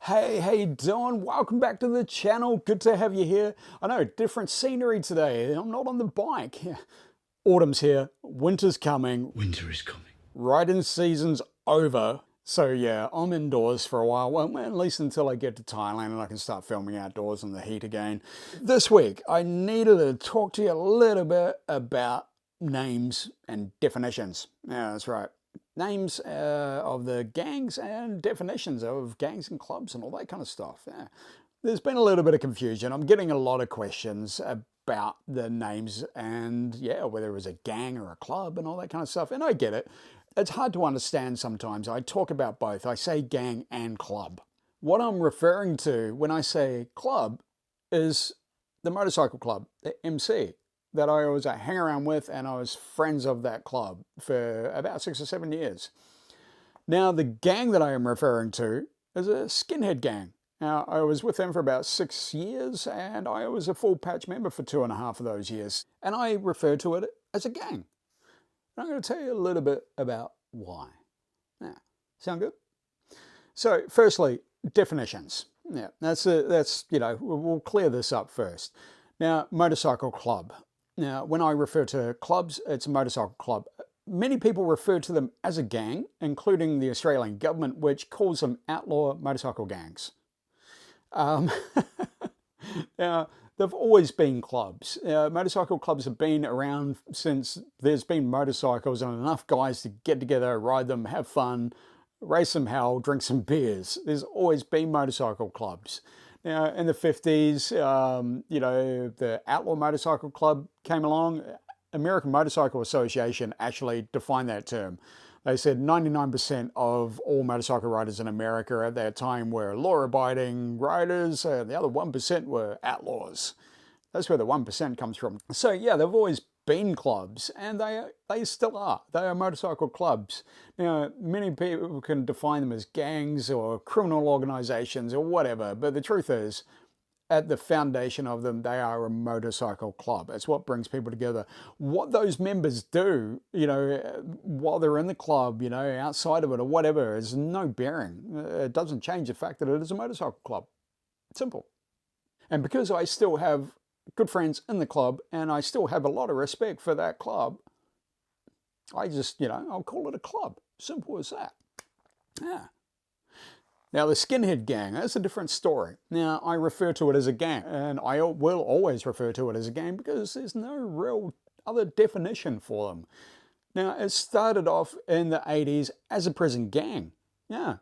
Hey, how you doing? Welcome back to the channel. Good to have you here. I know, different scenery today. I'm not on the bike. Autumn's here. Winter's coming. Winter is coming. Riding season's over. So yeah, I'm indoors for a while. Well, at least until I get to Thailand and I can start filming outdoors in the heat again. This week, I needed to talk to you a little bit about names and definitions. Yeah, that's right. Names of the gangs and definitions of gangs and clubs and all that kind of stuff. Yeah. There's been a little bit of confusion. I'm getting a lot of questions about the names and, yeah, whether it was a gang or a club and all that kind of stuff. And I get it. It's hard to understand sometimes. I talk about both. I say gang and club. What I'm referring to when I say club is the motorcycle club, the MC, that I was hang around with, and I was friends of that club for about 6 or 7 years. Now, the gang that I am referring to is a skinhead gang. Now, I was with them for about 6 years, and I was a full patch member for 2.5 of those years. And I refer to it as a gang. I'm going to tell you a little bit about why. Yeah, sound good? So, firstly, definitions. Yeah, that's we'll clear this up first. Now, motorcycle club. Now, when I refer to clubs, it's a motorcycle club. Many people refer to them as a gang, including the Australian government, which calls them outlaw motorcycle gangs. Now, they've always been clubs. Motorcycle clubs have been around since there's been motorcycles and enough guys to get together, ride them, have fun, race some hell, drink some beers. There's always been motorcycle clubs. Now, in the 50s, the Outlaw Motorcycle Club came along. American Motorcycle Association actually defined that term. They said 99% of all motorcycle riders in America at that time were law-abiding riders, and the other 1% were outlaws. That's where the 1% comes from. So yeah, they've always been clubs, and they still are. They are motorcycle clubs. Now, many people can define them as gangs or criminal organizations or whatever, but the truth is, at the foundation of them, they are a motorcycle club. It's what brings people together. What those members do, while they're in the club, outside of it or whatever, is no bearing. It doesn't change the fact that it is a motorcycle club. Simple. And because I still have good friends in the club and I still have a lot of respect for that club, I just, I'll call it a club. Simple as that. Yeah. Now, the skinhead gang, that's a different story. Now, I refer to it as a gang, and I will always refer to it as a gang because there's no real other definition for them. Now, it started off in the 80s as a prison gang. Yeah.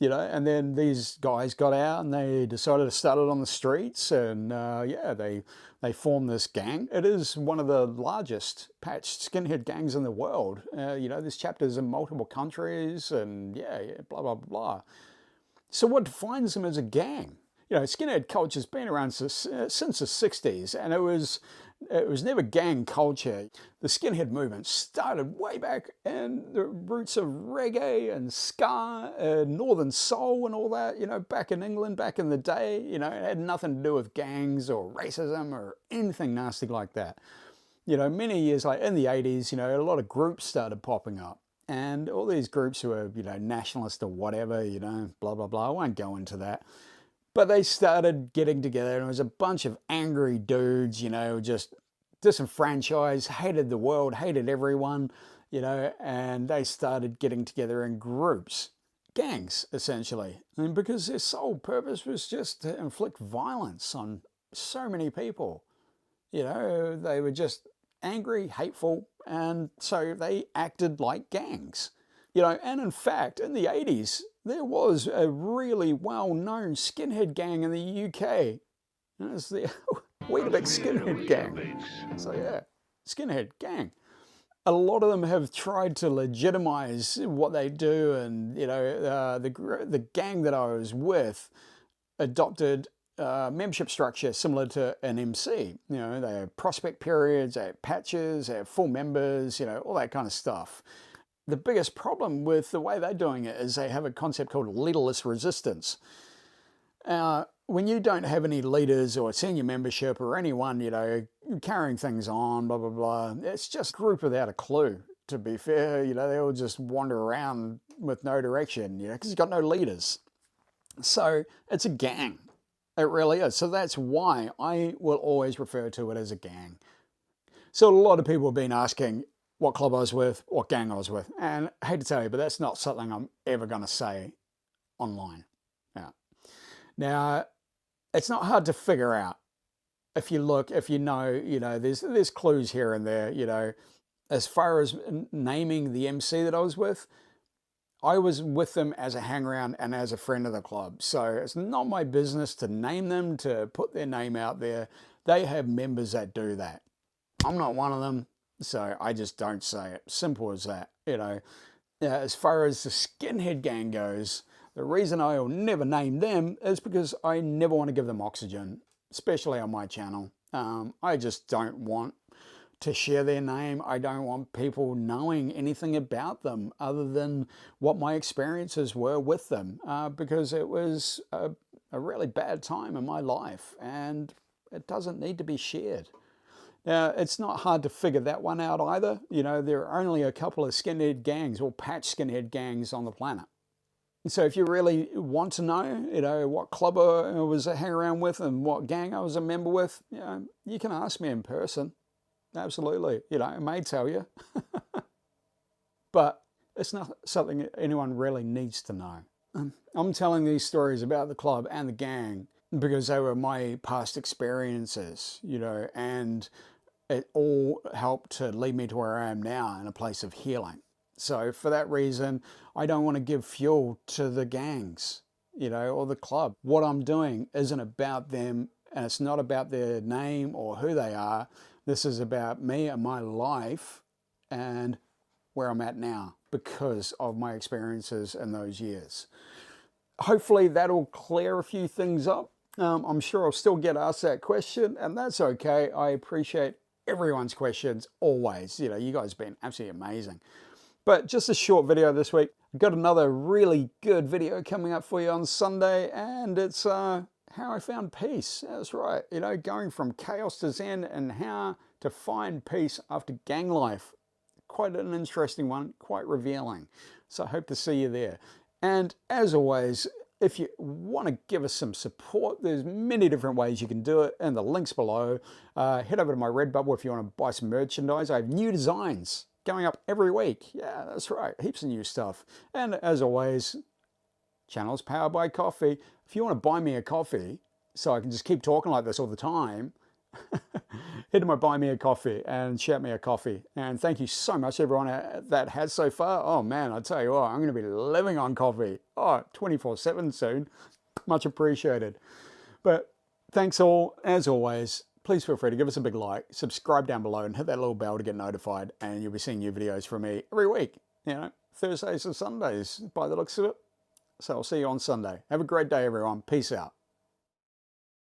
And then these guys got out and they decided to start it on the streets, and they formed this gang. It is one of the largest patched skinhead gangs in the world. There's chapters in multiple countries, and blah, blah, blah. So what defines them as a gang? Skinhead culture's been around since the 60s, and it was never gang culture. The skinhead movement started way back in the roots of reggae and ska and northern soul and all that, back in England, back in the day. It had nothing to do with gangs or racism or anything nasty like that. Many years later, in the 80s, a lot of groups started popping up. And all these groups who are, nationalist or whatever, blah, blah, blah. I won't go into that. But they started getting together, and it was a bunch of angry dudes, just disenfranchised, hated the world, hated everyone, and they started getting together in groups, gangs, essentially. And because their sole purpose was just to inflict violence on so many people. They were just angry, hateful, and so they acted like gangs. And in fact, in the 80s, there was a really well-known skinhead gang in the UK. It was the Weetabix Skinhead Gang. So yeah, skinhead gang. A lot of them have tried to legitimize what they do, and the gang that I was with adopted membership structure similar to an MC. They have prospect periods, they have patches, they have full members, all that kind of stuff. The biggest problem with the way they're doing it is they have a concept called leaderless resistance. When you don't have any leaders or senior membership or anyone, carrying things on, blah, blah, blah, it's just a group without a clue, to be fair. They all just wander around with no direction, because you've got no leaders. So it's a gang. It really is. So that's why I will always refer to it as a gang. So a lot of people have been asking what club I was with, what gang I was with. And I hate to tell you, but that's not something I'm ever going to say online. Yeah. Now, it's not hard to figure out. If you look, if you know, there's clues here and there, as far as naming the MC that I was with, I was with them as a hangaround and as a friend of the club. So it's not my business to name them, to put their name out there. They have members that do that. I'm not one of them, so I just don't say it. Simple as that, As far as the Skinhead gang goes, the reason I'll never name them is because I never want to give them oxygen, especially on my channel. I just don't want to share their name. I don't want people knowing anything about them other than what my experiences were with them, because it was a really bad time in my life and it doesn't need to be shared. Now, it's not hard to figure that one out either. There are only a couple of skinhead gangs or patch skinhead gangs on the planet. So if you really want to know, what club I was hanging around with and what gang I was a member with, you can ask me in person. Absolutely. I may tell you. But it's not something anyone really needs to know. I'm telling these stories about the club and the gang because they were my past experiences, and it all helped to lead me to where I am now in a place of healing. So for that reason, I don't want to give fuel to the gangs, or the club. What I'm doing isn't about them, and it's not about their name or who they are. This is about me and my life and where I'm at now because of my experiences in those years. Hopefully that'll clear a few things up. I'm sure I'll still get asked that question, and that's okay. I appreciate everyone's questions always. You guys have been absolutely amazing. But just a short video this week. I've got another really good video coming up for you on Sunday, and it's how I found peace. That's right. Going from chaos to zen and how to find peace after gang life. Quite an interesting one, quite revealing. So I hope to see you there. And as always, if you want to give us some support, there's many different ways you can do it, and the link's below. Head over to my Redbubble if you want to buy some merchandise. I have new designs going up every week. Yeah, that's right. Heaps of new stuff. And as always, channel's powered by coffee. If you want to buy me a coffee so I can just keep talking like this all the time, head to my Buy Me a Coffee and shout me a coffee. And thank you so much, everyone that has so far. Oh man, I tell you what, I'm going to be living on coffee. 24/7 soon. Much appreciated. But thanks all, as always. Please feel free to give us a big like, subscribe down below, and hit that little bell to get notified. And you'll be seeing new videos from me every week. Thursdays and Sundays by the looks of it. So I'll see you on Sunday. Have a great day, everyone. Peace out.